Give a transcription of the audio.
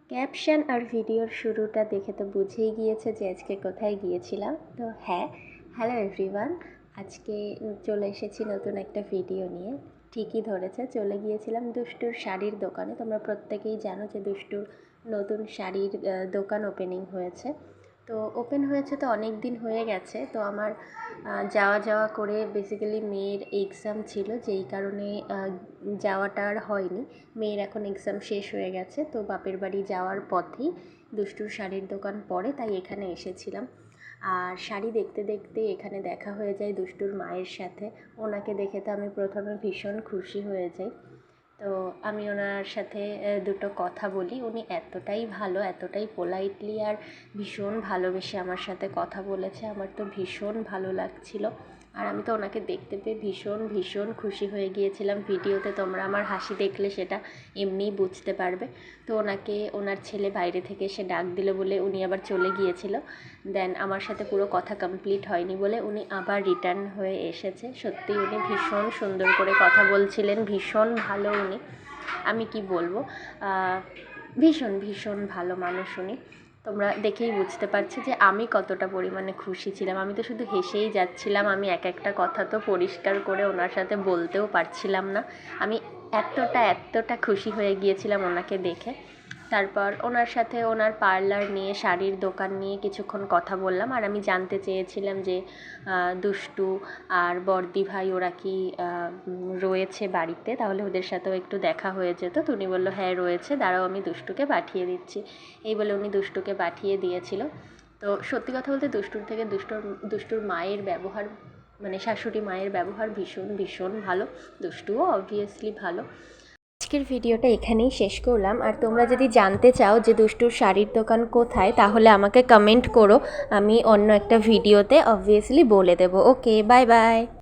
Caption আর ভিডিওর শুরুটা দেখে তো বুঝেই গিয়েছে যে আজকে কোথায় গিয়েছিলাম। তো হ্যাঁ, হ্যালো এভরিওয়ান, আজকে চলে এসেছি নতুন একটা ভিডিও নিয়ে। ঠিকই ধরেছে, চলে গিয়েছিলাম দুষ্টুর শাড়ির দোকানে। তোমরা প্রত্যেকেই জানো যে দুষ্টুর নতুন শাড়ির দোকান ওপেনিং হয়েছে। তো ওপেন হয়েছে তো অনেক দিন হয়ে গেছে। তো আমার যাওয়া করে বেসিক্যালি মেয়ের এক্সাম ছিল, যেই কারণে যাওয়াটা আর হয়নি। মেয়ের এখন এক্সাম শেষ হয়ে গেছে, তো বাপের বাড়ি যাওয়ার পথেই দুষ্টুর শাড়ির দোকান পড়ে, তাই এখানে এসেছিলাম। আর শাড়ি দেখতে দেখতে এখানে দেখা হয়ে যায় দুষ্টুর মায়ের সাথে। ওনাকে দেখে তো আমি প্রথমে ভীষণ খুশি হয়ে যাই। তো আমি ওনার সাথে দুটো কথা বলি। উনি এতটাই ভালো, এতটাই পোলাইটলি আর ভীষণ ভালোবেসে আমার সাথে কথা বলেছে। আমার তো ভীষণ ভালো লাগছিল। আর আমি তো ওনাকে দেখতে পেয়ে ভীষণ খুশি হয়ে গিয়েছিলাম। ভিডিওতে তোমরা আমার হাসি দেখলে সেটা এমনিই বুঝতে পারবে। তো ওনাকে ওনার ছেলে বাইরে থেকে এসে ডাক দিল বলে উনি আবার চলে গিয়েছিল। দেন আমার সাথে পুরো কথা কমপ্লিট হয়নি বলে উনি আবার রিটার্ন হয়ে এসেছে। সত্যি উনি ভীষণ সুন্দর করে কথা বলছিলেন, ভীষণ ভালো উনি। আমি কি বলবো, ভীষণ ভালো মানুষ উনি। তোমরা দেখেই বুঝতে পারছো যে আমি কতটা পরিমাণে খুশি ছিলাম। আমি তো শুধু হেসেই যাচ্ছিলাম। আমি একটা কথা তো পরিষ্কার করে ওনার সাথে বলতেও পারছিলাম না। আমি এতটা খুশি হয়ে গিয়েছিলাম ওনাকে দেখে। তারপর ওনার সাথে ওনার পার্লার নিয়ে, শাড়ির দোকান নিয়ে কিছুক্ষণ কথা বললাম। আর আমি জানতে চেয়েছিলাম যে দুষ্টু আর বড়দি ভাই ওরা কি রয়েছে বাড়িতে, তাহলে ওদের সাথেও একটু দেখা হয়ে যেত। তো উনি বললো হ্যাঁ রয়েছে, দাঁড়াও আমি দুষ্টুকে পাঠিয়ে দিচ্ছি। এই বলে উনি দুষ্টুকে পাঠিয়ে দিয়েছিল। তো সত্যি কথা বলতে দুষ্টুর মায়ের ব্যবহার, মানে শাশুড়ি মায়ের ব্যবহার ভীষণ ভালো। দুষ্টুও অবভিয়াসলি ভালো। আজকের ভিডিওটা এখানেই শেষ করলাম। আর তোমরা যদি জানতে চাও যে দুষ্টুর শাড়ির দোকান কোথায়, তাহলে আমাকে কমেন্ট করো, আমি অন্য একটা ভিডিওতে অবভিয়াসলি বলে দেবো। ওকে, বাই বাই।